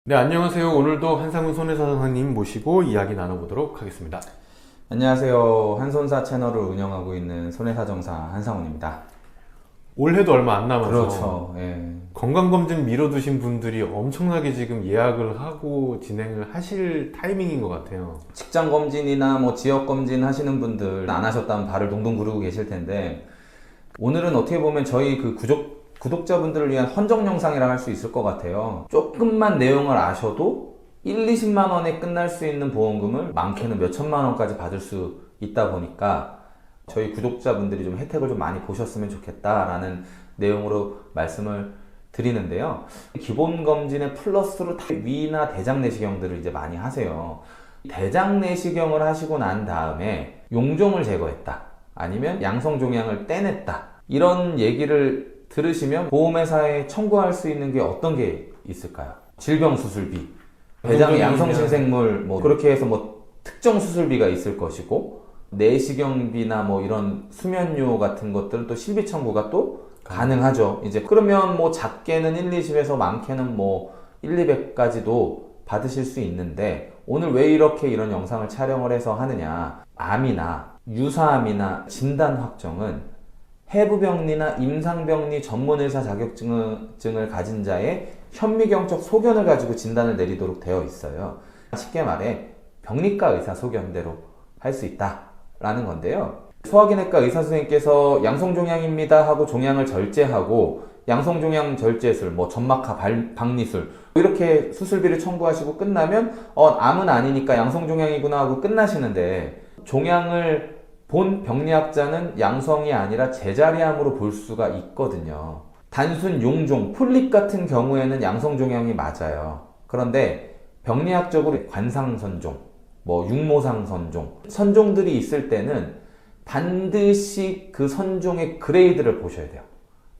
네, 안녕하세요. 오늘도 한상훈 손해사장님 모시고 이야기 나눠보도록 하겠습니다. 안녕하세요. 한손사 채널을 운영하고 있는 손해사정사 한상훈입니다. 올해도 얼마 안 남아서 그렇죠. 예. 건강검진 미뤄두신 분들이 엄청나게 지금 예약을 하고 진행을 하실 타이밍인 것 같아요. 직장 검진이나 지역 검진 하시는 분들 안 하셨다면 발을 동동 구르고 계실 텐데, 오늘은 어떻게 보면 저희 구독자분들을 위한 헌정 영상이라 할 수 있을 것 같아요. 조금만 내용을 아셔도 1, 20만 원에 끝날 수 있는 보험금을 많게는 몇 천만 원까지 받을 수 있다 보니까 저희 구독자분들이 좀 혜택을 좀 많이 보셨으면 좋겠다라는 내용으로 말씀을 드리는데요. 기본 검진의 플러스로 위나 대장 내시경들을 이제 많이 하세요. 대장 내시경을 하시고 난 다음에 용종을 제거했다, 아니면 양성 종양을 떼냈다, 이런 얘기를 들으시면 보험회사에 청구할 수 있는 게 어떤 게 있을까요? 질병수술비, 대장 양성신생물 그렇게 해서 특정 수술비가 있을 것이고, 내시경비나 이런 수면료 같은 것들은 또 실비 청구가 또 가능하죠. 이제 그러면 작게는 1, 20에서 많게는 1, 200까지도 받으실 수 있는데, 오늘 왜 이렇게 이런 영상을 촬영을 해서 하느냐, 암이나 유사암이나 진단 확정은 해부병리나 임상병리 전문의사 자격증을 가진 자의 현미경적 소견을 가지고 진단을 내리도록 되어 있어요. 쉽게 말해 병리과 의사 소견대로 할 수 있다라는 건데요. 소화기내과 의사 선생님께서 양성종양입니다 하고 종양을 절제하고, 양성종양 절제술, 점막하 박리술 이렇게 수술비를 청구하시고 끝나면 암은 아니니까 양성종양이구나 하고 끝나시는데, 종양을 본 병리학자는 양성이 아니라 제자리암으로 볼 수가 있거든요. 단순 용종, 폴립 같은 경우에는 양성종양이 맞아요. 그런데 병리학적으로 관상선종, 육모상선종, 선종들이 있을 때는 반드시 그 선종의 그레이드를 보셔야 돼요.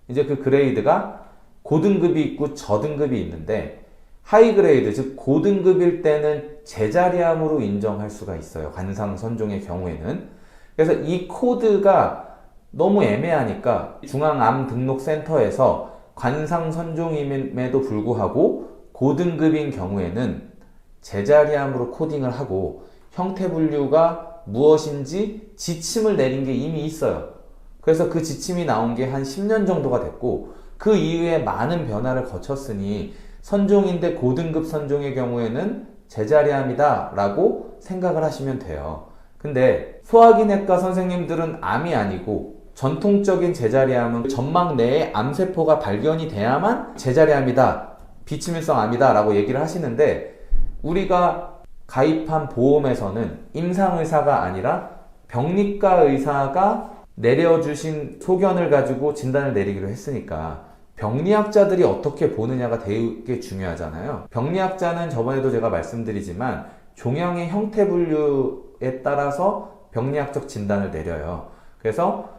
이제 그 그레이드가 고등급이 있고 저등급이 있는데, 하이그레이드, 즉 고등급일 때는 제자리암으로 인정할 수가 있어요. 관상선종의 경우에는. 그래서 이 코드가 너무 애매하니까 중앙암등록센터에서 관상선종임에도 불구하고 고등급인 경우에는 제자리암으로 코딩을 하고, 형태분류가 무엇인지 지침을 내린 게 이미 있어요. 그래서 그 지침이 나온 게 한 10년 정도가 됐고, 그 이후에 많은 변화를 거쳤으니 선종인데 고등급 선종의 경우에는 제자리암이다 라고 생각을 하시면 돼요. 근데 소화기내과 선생님들은 암이 아니고, 전통적인 제자리암은 점막 내에 암세포가 발견이 돼야만 제자리암이다, 비치밀성 암이다 라고 얘기를 하시는데, 우리가 가입한 보험에서는 임상의사가 아니라 병리과 의사가 내려주신 소견을 가지고 진단을 내리기로 했으니까 병리학자들이 어떻게 보느냐가 되게 중요하잖아요. 병리학자는 저번에도 제가 말씀드리지만 종양의 형태 분류에 따라서 병리학적 진단을 내려요. 그래서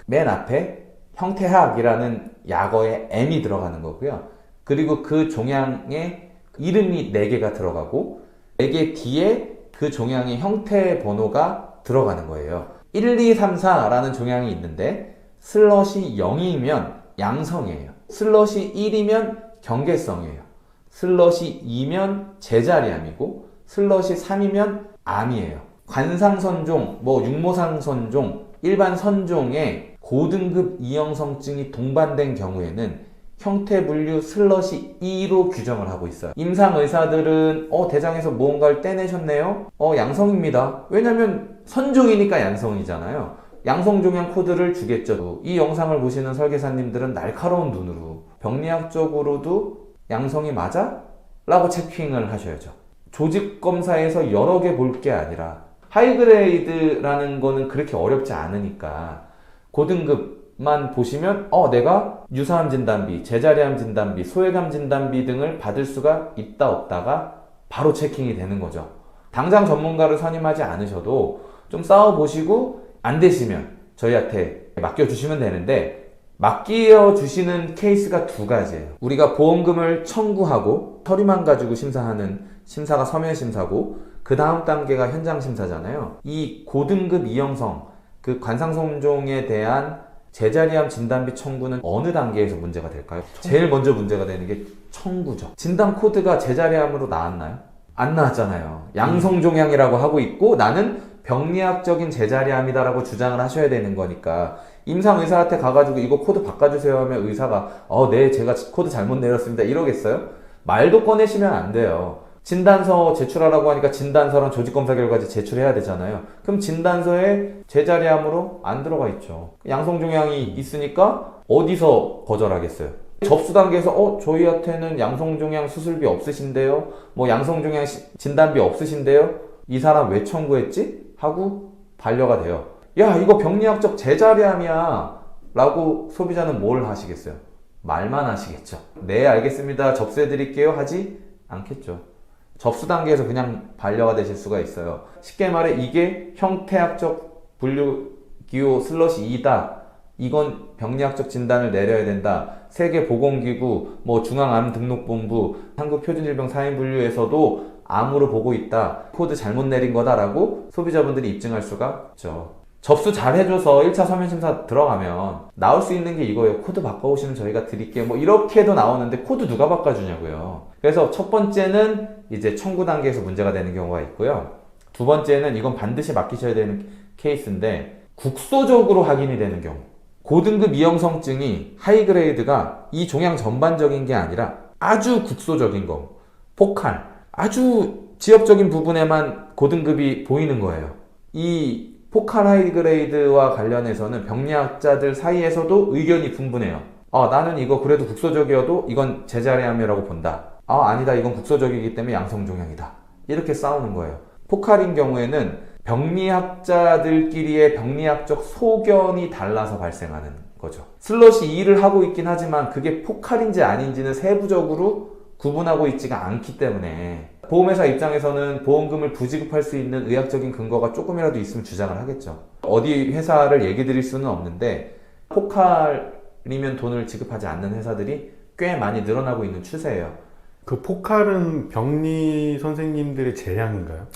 맨 앞에 형태학이라는 약어에 M이 들어가는 거고요. 그리고 그 종양의 이름이 4개가 들어가고, 4개 뒤에 그 종양의 형태 번호가 들어가는 거예요. 1, 2, 3, 4라는 종양이 있는데, 슬롯이 0이면 양성이에요. 슬롯이 1이면 경계성이에요. 슬롯이 2면 제자리암이고, 슬롯이 3이면 암이에요. 관상선종, 육모상선종, 일반 선종에 고등급 이형성증이 동반된 경우에는 형태분류 슬롯이 2로 규정을 하고 있어요. 임상의사들은 대장에서 무언가를 떼내셨네요? 양성입니다. 왜냐면 선종이니까 양성이잖아요. 양성종양 코드를 주겠죠. 이 영상을 보시는 설계사님들은 날카로운 눈으로 병리학적으로도 양성이 맞아? 라고 체킹을 하셔야죠. 조직검사에서 여러 개 볼 게 아니라 하이그레이드라는 거는 그렇게 어렵지 않으니까 고등급만 보시면 내가 유사암 진단비, 제자리암 진단비, 소외감 진단비 등을 받을 수가 있다 없다가 바로 체킹이 되는 거죠. 당장 전문가를 선임하지 않으셔도 좀 싸워보시고 안 되시면 저희한테 맡겨주시면 되는데, 맡겨주시는 케이스가 2가지예요. 우리가 보험금을 청구하고 서류만 가지고 심사하는 심사가 서면심사고, 그 다음 단계가 현장심사잖아요. 이 고등급 이형성, 그 관상선종에 대한 제자리암 진단비 청구는 어느 단계에서 문제가 될까요? 제일 먼저 문제가 되는 게 청구죠. 진단 코드가 제자리암으로 나왔나요? 안 나왔잖아요. 양성종양이라고 하고 있고 나는 병리학적인 제자리암이다라고 주장을 하셔야 되는 거니까 임상 의사한테 가가지고 이거 코드 바꿔주세요 하면 의사가 네 제가 코드 잘못 내렸습니다 이러겠어요? 말도 꺼내시면 안 돼요. 진단서 제출하라고 하니까 진단서랑 조직검사 결과지 제출해야 되잖아요. 그럼 진단서에 제자리암으로 안 들어가 있죠. 양성종양이 있으니까 어디서 거절하겠어요? 접수 단계에서 저희한테는 양성종양 수술비 없으신데요? 뭐 양성종양 진단비 없으신데요? 이 사람 왜 청구했지? 하고 반려가 돼요. 야 이거 병리학적 제자리암이야 라고 소비자는 뭘 하시겠어요? 말만 하시겠죠. 네 알겠습니다 접수해 드릴게요 하지 않겠죠. 접수 단계에서 그냥 반려가 되실 수가 있어요. 쉽게 말해 이게 형태학적 분류기호 /2다. 이건 병리학적 진단을 내려야 된다. 세계보건기구, 중앙암등록본부, 한국표준질병 4인 분류에서도 암으로 보고 있다. 코드 잘못 내린 거다라고 소비자분들이 입증할 수가 있죠. 접수 잘 해줘서 1차 서면심사 들어가면 나올 수 있는 게 이거예요. 코드 바꿔오시면 저희가 드릴게요. 이렇게도 나오는데 코드 누가 바꿔주냐고요. 그래서 첫 번째는 이제 청구 단계에서 문제가 되는 경우가 있고요. 두 번째는 이건 반드시 맡기셔야 되는 케이스인데 국소적으로 확인이 되는 경우. 고등급 이형성증이 하이그레이드가 이 종양 전반적인 게 아니라 아주 국소적인 거. 포칼. 아주 지역적인 부분에만 고등급이 보이는 거예요. 이 포칼 하이그레이드와 관련해서는 병리학자들 사이에서도 의견이 분분해요. 나는 이거 그래도 국소적이어도 이건 제자리암이라고 본다. 아니다. 이건 국소적이기 때문에 양성종양이다. 이렇게 싸우는 거예요. 포칼인 경우에는 병리학자들끼리의 병리학적 소견이 달라서 발생하는 거죠. /2를 하고 있긴 하지만 그게 포칼인지 아닌지는 세부적으로 구분하고 있지가 않기 때문에 보험회사 입장에서는 보험금을 부지급할 수 있는 의학적인 근거가 조금이라도 있으면 주장을 하겠죠. 어디 회사를 얘기 드릴 수는 없는데 포칼이면 돈을 지급하지 않는 회사들이 꽤 많이 늘어나고 있는 추세예요. 그 포칼은 병리 선생님들의 재량인가요?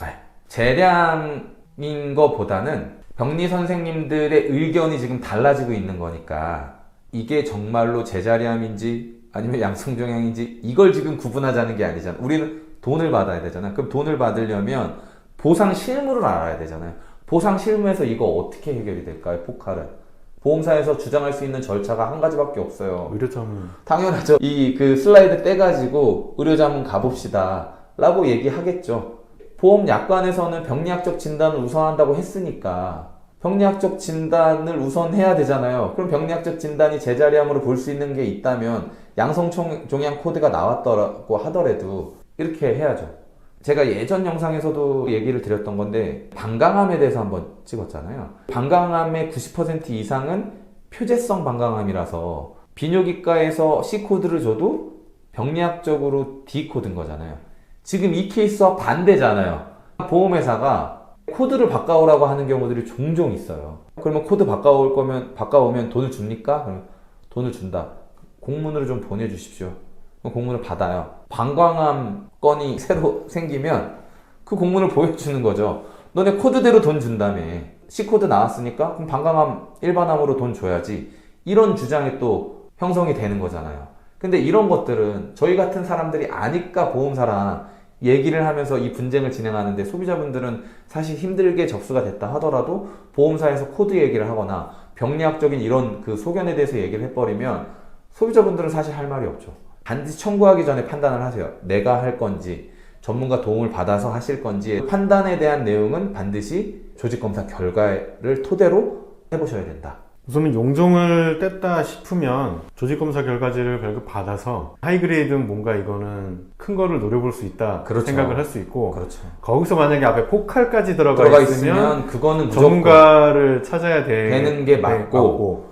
재량인 거보다는 병리 선생님들의 의견이 지금 달라지고 있는 거니까 이게 정말로 제자리암인지 아니면 양성종양인지 이걸 지금 구분하자는 게 아니잖아. 우리는 돈을 받아야 되잖아. 그럼 돈을 받으려면 보상 실무를 알아야 되잖아요. 보상 실무에서 이거 어떻게 해결이 될까요? 포칼은 보험사에서 주장할 수 있는 절차가 한 가지밖에 없어요. 의료자문. 당연하죠. 그 슬라이드 떼가지고 의료자문 가봅시다 라고 얘기하겠죠. 보험약관에서는 병리학적 진단을 우선한다고 했으니까 병리학적 진단을 우선해야 되잖아요. 그럼 병리학적 진단이 제자리암으로 볼 수 있는 게 있다면 양성종양 코드가 나왔더라고 하더라도 이렇게 해야죠. 제가 예전 영상에서도 얘기를 드렸던 건데 방광암에 대해서 한번 찍었잖아요. 방광암의 90% 이상은 표재성 방광암이라서 비뇨기과에서 C코드를 줘도 병리학적으로 D코드인 거잖아요. 지금 이 케이스와 반대잖아요. 보험회사가 코드를 바꿔오라고 하는 경우들이 종종 있어요. 그러면 코드 바꿔오면 돈을 줍니까? 그러면 돈을 준다. 공문으로 좀 보내주십시오. 공문을 받아요. 방광암 건이 새로 생기면 그 공문을 보여주는 거죠. 너네 코드대로 돈 준다며. C코드 나왔으니까 그럼 방광암 일반암으로 돈 줘야지. 이런 주장이 또 형성이 되는 거잖아요. 근데 이런 것들은 저희 같은 사람들이 아니까 보험사랑 얘기를 하면서 이 분쟁을 진행하는데 소비자분들은 사실 힘들게 접수가 됐다 하더라도 보험사에서 코드 얘기를 하거나 병리학적인 이런 그 소견에 대해서 얘기를 해버리면 소비자분들은 사실 할 말이 없죠. 반드시 청구하기 전에 판단을 하세요. 내가 할 건지 전문가 도움을 받아서 하실 건지 판단에 대한 내용은 반드시 조직검사 결과를 토대로 해보셔야 된다. 우선은 용종을 뗐다 싶으면 조직검사 결과지를 발급받아서 하이그레이드는 뭔가 이거는 큰 거를 노려볼 수 있다 그렇죠. 생각을 할 수 있고 그렇죠. 거기서 만약에 앞에 포칼까지 들어가 있으면 그거는 무조건 전문가를 찾아야 되는 게 맞고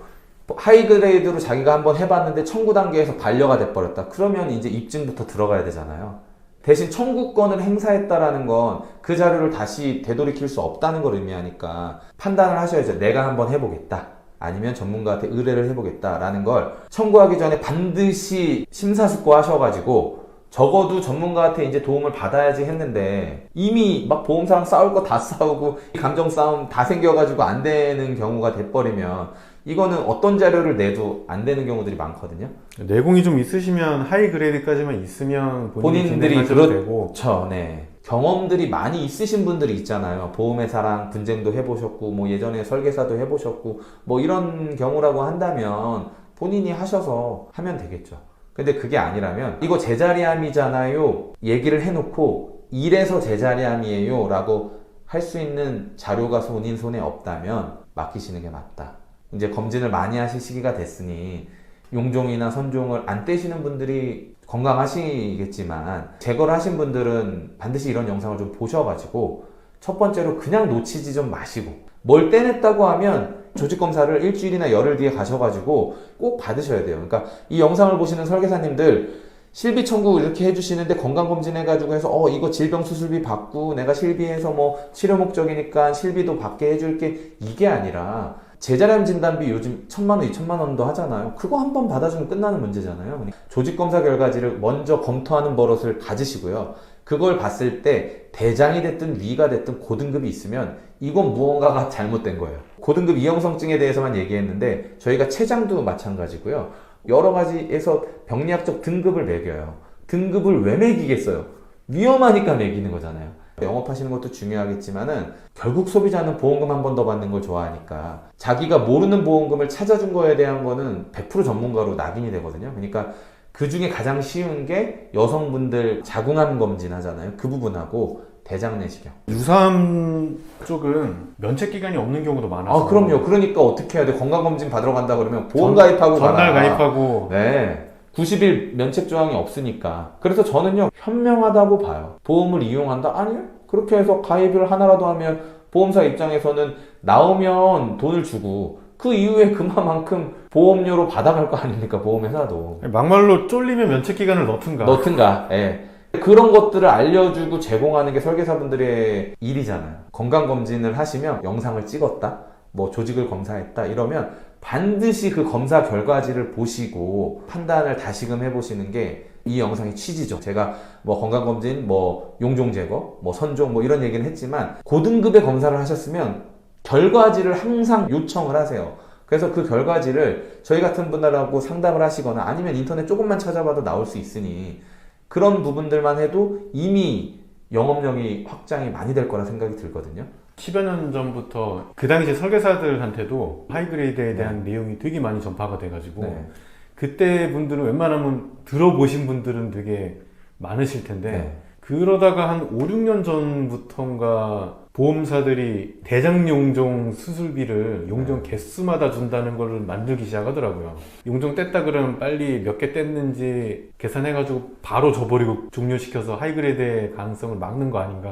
하이그레이드로 자기가 한번 해봤는데 청구 단계에서 반려가 돼버렸다. 그러면 이제 입증부터 들어가야 되잖아요. 대신 청구권을 행사했다라는 건 그 자료를 다시 되돌이킬 수 없다는 걸 의미하니까 판단을 하셔야죠. 내가 한번 해보겠다. 아니면 전문가한테 의뢰를 해보겠다라는 걸 청구하기 전에 반드시 심사숙고 하셔가지고 적어도 전문가한테 이제 도움을 받아야지 했는데 이미 막 보험사랑 싸울 거 다 싸우고 감정 싸움 다 생겨가지고 안 되는 경우가 돼버리면 이거는 어떤 자료를 내도 안 되는 경우들이 많거든요. 내공이 좀 있으시면 하이 그레이드까지만 있으면 본인들이 진행하셔도 되고. 그렇죠. 네. 경험들이 많이 있으신 분들이 있잖아요. 보험회사랑 분쟁도 해보셨고, 뭐 예전에 설계사도 해보셨고, 뭐 이런 경우라고 한다면 본인이 하셔서 하면 되겠죠. 근데 그게 아니라면 이거 제자리함이잖아요. 얘기를 해놓고 이래서 제자리함이에요 라고 할 수 있는 자료가 본인 손에 없다면 맡기시는 게 맞다. 이제 검진을 많이 하실 시기가 됐으니 용종이나 선종을 안 떼시는 분들이 건강하시겠지만 제거를 하신 분들은 반드시 이런 영상을 좀 보셔가지고 첫 번째로 그냥 놓치지 좀 마시고 뭘 떼냈다고 하면 조직검사를 일주일이나 열흘 뒤에 가셔가지고 꼭 받으셔야 돼요. 그러니까 이 영상을 보시는 설계사님들 실비 청구 이렇게 해주시는데 건강검진 해가지고 해서 이거 질병 수술비 받고 내가 실비해서 뭐 치료 목적이니까 실비도 받게 해줄게 이게 아니라 제자리암 진단비 요즘 1,000만 원, 2,000만 원도 하잖아요. 그거 한 번 받아주면 끝나는 문제잖아요. 조직검사 결과지를 먼저 검토하는 버릇을 가지시고요. 그걸 봤을 때 대장이 됐든 위가 됐든 고등급이 있으면 이건 무언가가 잘못된 거예요. 고등급 이형성증에 대해서만 얘기했는데 저희가 췌장도 마찬가지고요. 여러 가지에서 병리학적 등급을 매겨요. 등급을 왜 매기겠어요? 위험하니까 매기는 거잖아요. 영업하시는 것도 중요하겠지만은 결국 소비자는 보험금 한 번 더 받는 걸 좋아하니까 자기가 모르는 보험금을 찾아준 거에 대한 거는 100% 전문가로 낙인이 되거든요. 그러니까 그 중에 가장 쉬운 게 여성분들 자궁암 검진 하잖아요. 그 부분하고 대장 내시경. 유사암 쪽은 면책 기간이 없는 경우도 많아서. 그럼요. 그러니까 어떻게 해야 돼? 건강검진 받으러 간다 그러면 보험 가입하고 전날 가라. 가입하고. 네. 90일 면책 조항이 없으니까. 그래서 저는요, 현명하다고 봐요. 보험을 이용한다? 아니요. 그렇게 해서 가입을 하나라도 하면 보험사 입장에서는 나오면 돈을 주고 그 이후에 그만큼 보험료로 받아갈 거 아닙니까? 보험회사도. 막말로 쫄리면 면책 기간을 넣든가. 예. 그런 것들을 알려주고 제공하는 게 설계사분들의 일이잖아요. 건강검진을 하시면 영상을 찍었다, 뭐 조직을 검사했다 이러면 반드시 그 검사 결과지를 보시고 판단을 다시금 해보시는 게 이 영상의 취지죠. 제가 뭐 건강검진, 뭐 용종 제거, 뭐 선종 뭐 이런 얘기는 했지만 고등급의 검사를 하셨으면 결과지를 항상 요청을 하세요. 그래서 그 결과지를 저희 같은 분들하고 상담을 하시거나 아니면 인터넷 조금만 찾아봐도 나올 수 있으니 그런 부분들만 해도 이미 영업력이 확장이 많이 될 거라 생각이 들거든요. 10여 년 전부터 그 당시 설계사들한테도 하이그레이드에 대한 내용이 되게 많이 전파가 돼가지고 그때 분들은 웬만하면 들어보신 분들은 되게 많으실 텐데 그러다가 한 5, 6년 전부터인가 보험사들이 대장 용종 수술비를 용종 개수마다 준다는 걸 만들기 시작하더라고요. 용종 뗐다 그러면 빨리 몇 개 뗐는지 계산해가지고 바로 줘버리고 종료시켜서 하이그레이드의 가능성을 막는 거 아닌가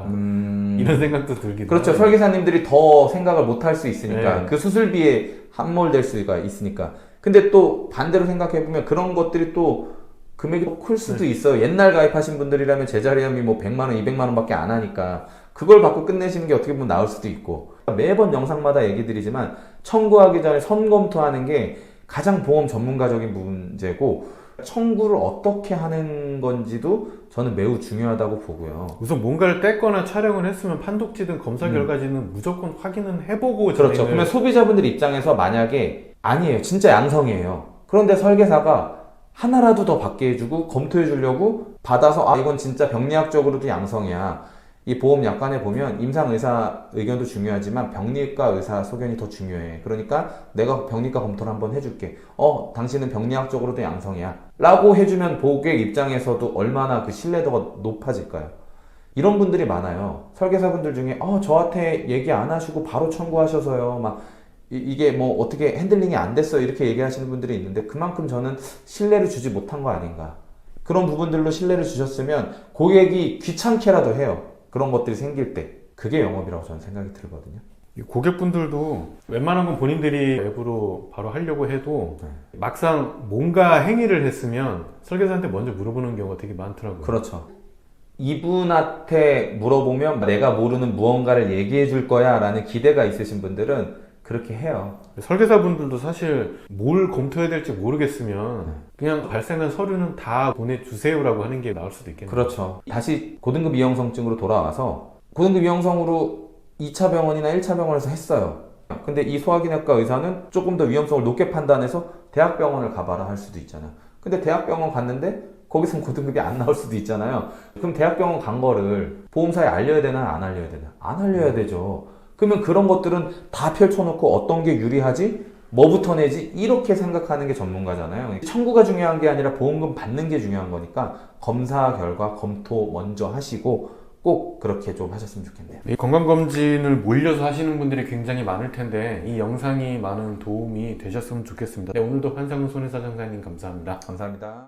이런 생각도 들기도 그렇죠. 하고. 설계사님들이 더 생각을 못 할 수 있으니까 그 수술비에 함몰될 수가 있으니까. 근데 또 반대로 생각해보면 그런 것들이 또 금액이 클 수도 있어요. 옛날 가입하신 분들이라면 제자리암이 뭐 100만 원, 200만 원밖에 안 하니까 그걸 받고 끝내시는 게 어떻게 보면 나을 수도 있고. 매번 영상마다 얘기 드리지만 청구하기 전에 선검토하는 게 가장 보험 전문가적인 문제고 청구를 어떻게 하는 건지도 저는 매우 중요하다고 보고요. 우선 뭔가를 뗐거나 촬영을 했으면 판독지든 검사 결과지는 무조건 확인은 해보고 그렇죠. 그러면 소비자분들 입장에서 만약에 아니에요. 진짜 양성이에요. 그런데 설계사가 하나라도 더 받게 해주고 검토해 주려고 받아서 이건 진짜 병리학적으로도 양성이야. 이 보험 약관에 보면 임상의사 의견도 중요하지만 병리과 의사 소견이 더 중요해. 그러니까 내가 병리과 검토를 한번 해줄게. 당신은 병리학적으로도 양성이야. 라고 해주면 고객 입장에서도 얼마나 그 신뢰도가 높아질까요? 이런 분들이 많아요. 설계사분들 중에 저한테 얘기 안 하시고 바로 청구하셔서요. 막 이게 뭐 어떻게 핸들링이 안 됐어요. 이렇게 얘기하시는 분들이 있는데 그만큼 저는 신뢰를 주지 못한 거 아닌가. 그런 부분들로 신뢰를 주셨으면 고객이 귀찮게라도 해요. 그런 것들이 생길 때 그게 영업이라고 저는 생각이 들거든요. 고객분들도 웬만한 건 본인들이 앱으로 바로 하려고 해도 막상 뭔가 행위를 했으면 설계사한테 먼저 물어보는 경우가 되게 많더라고요. 그렇죠. 이분한테 물어보면 내가 모르는 무언가를 얘기해 줄 거야 라는 기대가 있으신 분들은 그렇게 해요. 설계사분들도 사실 뭘 검토해야 될지 모르겠으면 그냥 발생한 서류는 다 보내주세요라고 하는 게 나을 수도 있겠네요. 그렇죠. 다시 고등급 이형성증으로 돌아와서 고등급 이형성으로 2차 병원이나 1차 병원에서 했어요. 근데 이 소화기내과 의사는 조금 더 위험성을 높게 판단해서 대학병원을 가봐라 할 수도 있잖아요. 근데 대학병원 갔는데 거기선 고등급이 안 나올 수도 있잖아요. 그럼 대학병원 간 거를 보험사에 알려야 되나 안 알려야 되나? 안 알려야 되죠. 그러면 그런 것들은 다 펼쳐놓고 어떤 게 유리하지? 뭐부터 내지? 이렇게 생각하는 게 전문가잖아요. 청구가 중요한 게 아니라 보험금 받는 게 중요한 거니까 검사 결과 검토 먼저 하시고 꼭 그렇게 좀 하셨으면 좋겠네요. 이 건강검진을 몰려서 하시는 분들이 굉장히 많을 텐데 이 영상이 많은 도움이 되셨으면 좋겠습니다. 네, 오늘도 한상훈 손해사정사님 감사합니다. 감사합니다.